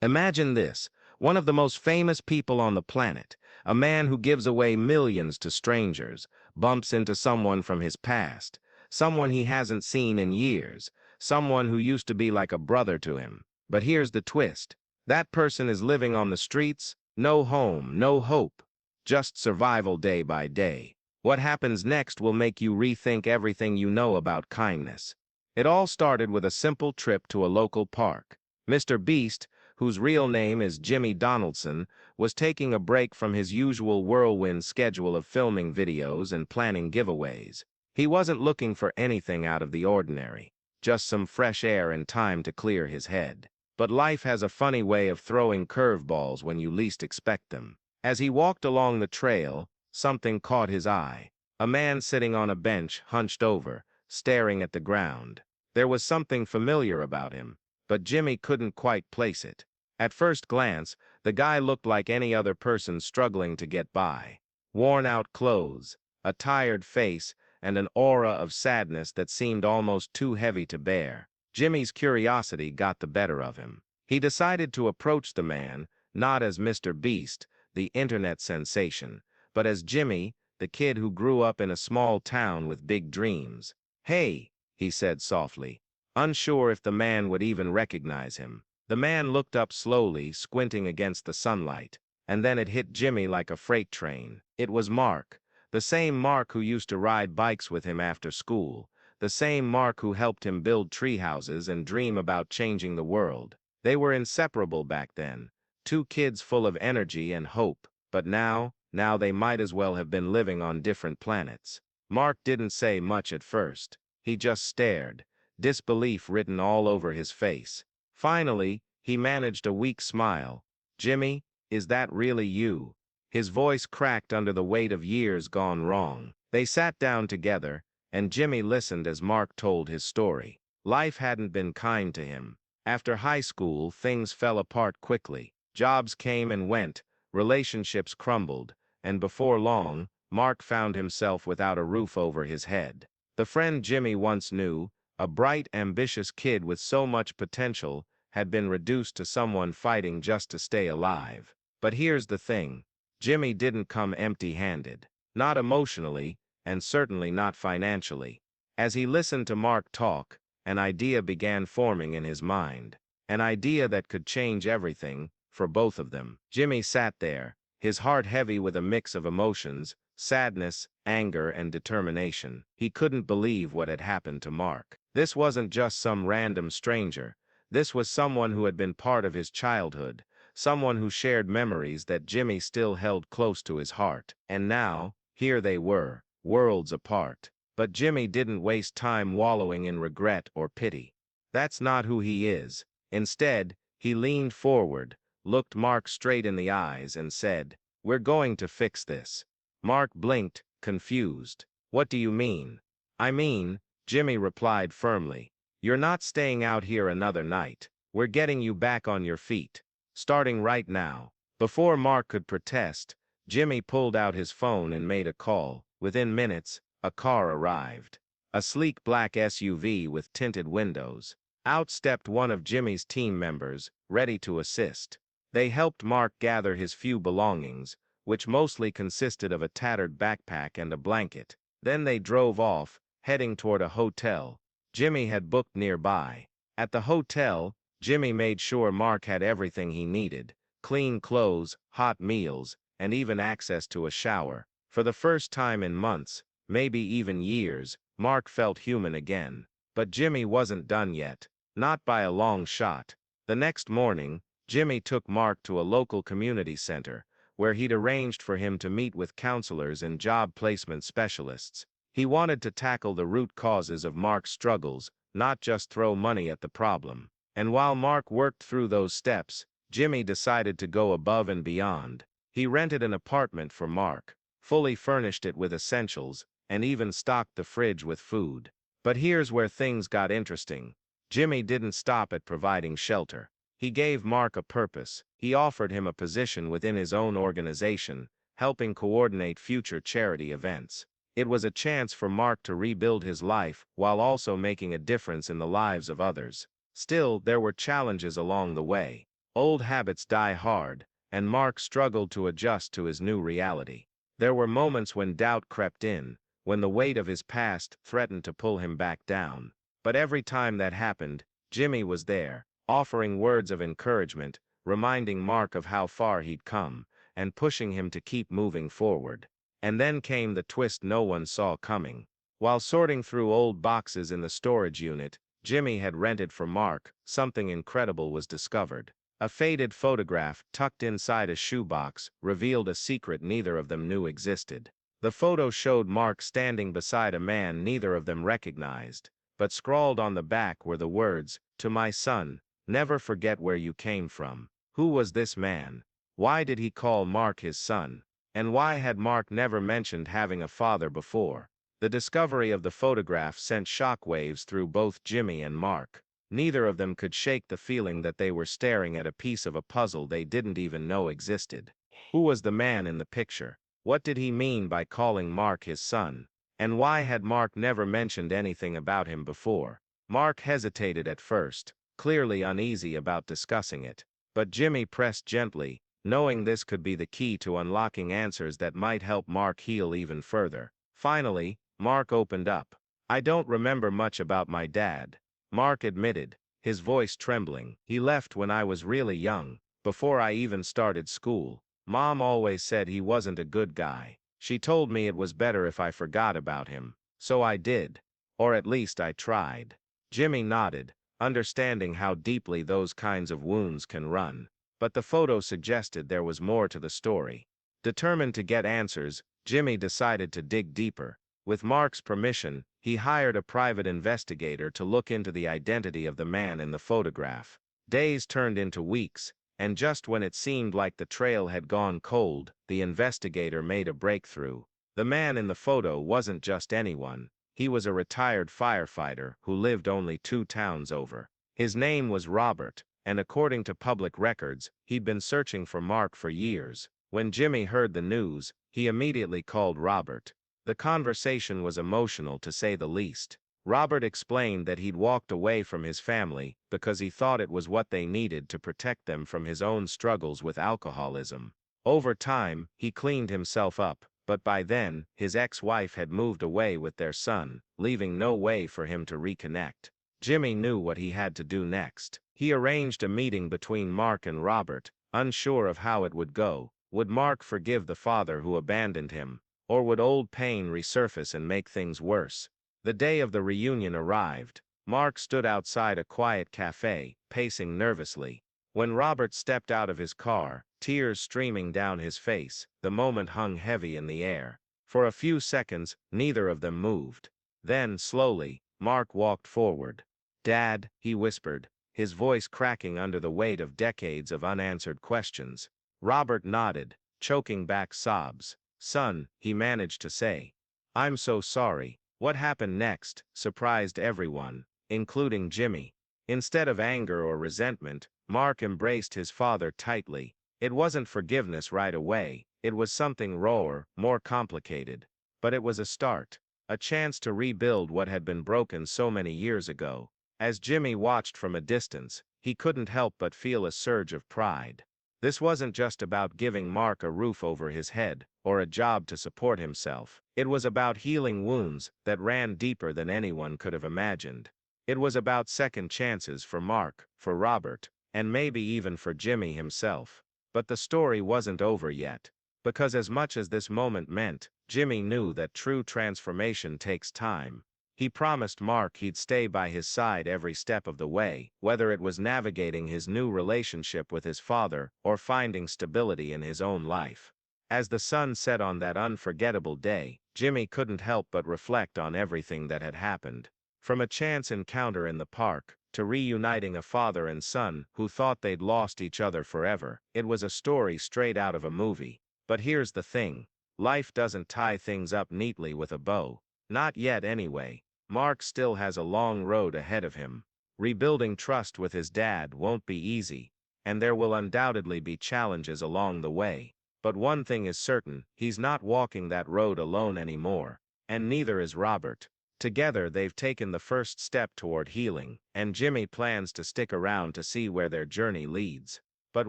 Imagine this, one of the most famous people on the planet, a man who gives away millions to strangers, bumps into someone from his past, someone he hasn't seen in years, someone who used to be like a brother to him. But here's the twist. That person is living on the streets, no home, no hope, just survival day by day. What happens next will make you rethink everything you know about kindness. It all started with a simple trip to a local park. MrBeast, whose real name is Jimmy Donaldson, was taking a break from his usual whirlwind schedule of filming videos and planning giveaways. He wasn't looking for anything out of the ordinary, just some fresh air and time to clear his head. But life has a funny way of throwing curveballs when you least expect them. As he walked along the trail, something caught his eye. A man sitting on a bench, hunched over, staring at the ground. There was something familiar about him, but Jimmy couldn't quite place it. At first glance, the guy looked like any other person struggling to get by. Worn-out clothes, a tired face, and an aura of sadness that seemed almost too heavy to bear. Jimmy's curiosity got the better of him. He decided to approach the man, not as MrBeast, the internet sensation, but as Jimmy, the kid who grew up in a small town with big dreams. "Hey," he said softly, unsure if the man would even recognize him. The man looked up slowly, squinting against the sunlight, and then it hit Jimmy like a freight train. It was Mark, the same Mark who used to ride bikes with him after school, the same Mark who helped him build tree houses and dream about changing the world. They were inseparable back then, two kids full of energy and hope, but now they might as well have been living on different planets. Mark didn't say much at first. He just stared, disbelief written all over his face. Finally, he managed a weak smile. "Jimmy, is that really you?" His voice cracked under the weight of years gone wrong. They sat down together, and Jimmy listened as Mark told his story. Life hadn't been kind to him. After high school, things fell apart quickly. Jobs came and went, relationships crumbled, and before long, Mark found himself without a roof over his head. The friend Jimmy once knew, a bright, ambitious kid with so much potential, had been reduced to someone fighting just to stay alive. But here's the thing. Jimmy didn't come empty-handed. Not emotionally, and certainly not financially. As he listened to Mark talk, an idea began forming in his mind. An idea that could change everything, for both of them. Jimmy sat there, his heart heavy with a mix of emotions, sadness, anger, and determination. He couldn't believe what had happened to Mark. This wasn't just some random stranger. This was someone who had been part of his childhood, someone who shared memories that Jimmy still held close to his heart. And now, here they were, worlds apart. But Jimmy didn't waste time wallowing in regret or pity. That's not who he is. Instead, he leaned forward, looked Mark straight in the eyes, and said, "We're going to fix this." Mark blinked, confused. "What do you mean?" "I mean," Jimmy replied firmly, "you're not staying out here another night. We're getting you back on your feet. Starting right now." Before Mark could protest, Jimmy pulled out his phone and made a call. Within minutes, a car arrived. A sleek black SUV with tinted windows. Out stepped one of Jimmy's team members, ready to assist. They helped Mark gather his few belongings, which mostly consisted of a tattered backpack and a blanket. Then they drove off, heading toward a hotel Jimmy had booked nearby. At the hotel, Jimmy made sure Mark had everything he needed: clean clothes, hot meals, and even access to a shower. For the first time in months, maybe even years, Mark felt human again. But Jimmy wasn't done yet. Not by a long shot. The next morning, Jimmy took Mark to a local community center, where he'd arranged for him to meet with counselors and job placement specialists. He wanted to tackle the root causes of Mark's struggles, not just throw money at the problem. And while Mark worked through those steps, Jimmy decided to go above and beyond. He rented an apartment for Mark, fully furnished it with essentials, and even stocked the fridge with food. But here's where things got interesting. Jimmy didn't stop at providing shelter. He gave Mark a purpose. He offered him a position within his own organization, helping coordinate future charity events. It was a chance for Mark to rebuild his life while also making a difference in the lives of others. Still, there were challenges along the way. Old habits die hard, and Mark struggled to adjust to his new reality. There were moments when doubt crept in, when the weight of his past threatened to pull him back down. But every time that happened, Jimmy was there, offering words of encouragement, reminding Mark of how far he'd come, and pushing him to keep moving forward. And then came the twist no one saw coming. While sorting through old boxes in the storage unit Jimmy had rented for Mark, something incredible was discovered. A faded photograph tucked inside a shoebox revealed a secret neither of them knew existed. The photo showed Mark standing beside a man neither of them recognized, but scrawled on the back were the words, "To my son, never forget where you came from." Who was this man? Why did he call Mark his son? And why had Mark never mentioned having a father before? The discovery of the photograph sent shockwaves through both Jimmy and Mark. Neither of them could shake the feeling that they were staring at a piece of a puzzle they didn't even know existed. Who was the man in the picture? What did he mean by calling Mark his son? And why had Mark never mentioned anything about him before? Mark hesitated at first, clearly uneasy about discussing it. But Jimmy pressed gently, knowing this could be the key to unlocking answers that might help Mark heal even further. Finally, Mark opened up. "I don't remember much about my dad," Mark admitted, his voice trembling. "He left when I was really young, before I even started school. Mom always said he wasn't a good guy. She told me it was better if I forgot about him. So I did. Or at least I tried." Jimmy nodded, understanding how deeply those kinds of wounds can run. But the photo suggested there was more to the story. Determined to get answers, Jimmy decided to dig deeper. With Mark's permission, he hired a private investigator to look into the identity of the man in the photograph. Days turned into weeks, and just when it seemed like the trail had gone cold, the investigator made a breakthrough. The man in the photo wasn't just anyone. He was a retired firefighter who lived only 2 towns over. His name was Robert, and according to public records, he'd been searching for Mark for years. When Jimmy heard the news, he immediately called Robert. The conversation was emotional to say the least. Robert explained that he'd walked away from his family because he thought it was what they needed to protect them from his own struggles with alcoholism. Over time, he cleaned himself up, but by then, his ex-wife had moved away with their son, leaving no way for him to reconnect. Jimmy knew what he had to do next. He arranged a meeting between Mark and Robert, unsure of how it would go. Would Mark forgive the father who abandoned him? Or would old pain resurface and make things worse? The day of the reunion arrived. Mark stood outside a quiet cafe, pacing nervously. When Robert stepped out of his car, tears streaming down his face, the moment hung heavy in the air. For a few seconds, neither of them moved. Then, slowly, Mark walked forward. "Dad," he whispered, his voice cracking under the weight of decades of unanswered questions. Robert nodded, choking back sobs. "Son," he managed to say, "I'm so sorry." What happened next surprised everyone, including Jimmy. Instead of anger or resentment, Mark embraced his father tightly. It wasn't forgiveness right away, it was something rawer, more complicated. But it was a start, a chance to rebuild what had been broken so many years ago. As Jimmy watched from a distance, he couldn't help but feel a surge of pride. This wasn't just about giving Mark a roof over his head, or a job to support himself. It was about healing wounds that ran deeper than anyone could have imagined. It was about second chances for Mark, for Robert, and maybe even for Jimmy himself. But the story wasn't over yet. Because as much as this moment meant, Jimmy knew that true transformation takes time. He promised Mark he'd stay by his side every step of the way, whether it was navigating his new relationship with his father or finding stability in his own life. As the sun set on that unforgettable day, Jimmy couldn't help but reflect on everything that had happened. From a chance encounter in the park, to reuniting a father and son who thought they'd lost each other forever, it was a story straight out of a movie. But here's the thing. Life doesn't tie things up neatly with a bow. Not yet anyway. Mark still has a long road ahead of him. Rebuilding trust with his dad won't be easy, and there will undoubtedly be challenges along the way. But one thing is certain, he's not walking that road alone anymore, and neither is Robert. Together they've taken the first step toward healing, and Jimmy plans to stick around to see where their journey leads. But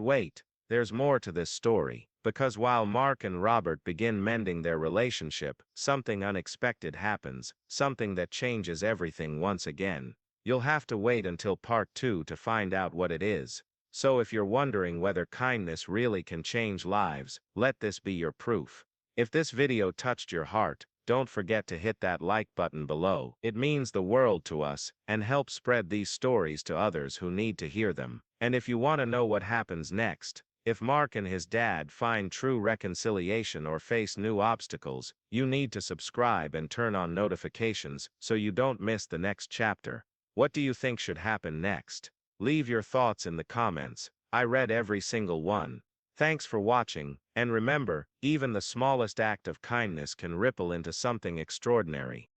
wait, there's more to this story, because while Mark and Robert begin mending their relationship, something unexpected happens, something that changes everything once again. You'll have to wait until part 2 to find out what it is. So if you're wondering whether kindness really can change lives, let this be your proof. If this video touched your heart, don't forget to hit that like button below. It means the world to us, and helps spread these stories to others who need to hear them. And if you want to know what happens next, if Mark and his dad find true reconciliation or face new obstacles, you need to subscribe and turn on notifications so you don't miss the next chapter. What do you think should happen next? Leave your thoughts in the comments. I read every single one. Thanks for watching, and remember, even the smallest act of kindness can ripple into something extraordinary.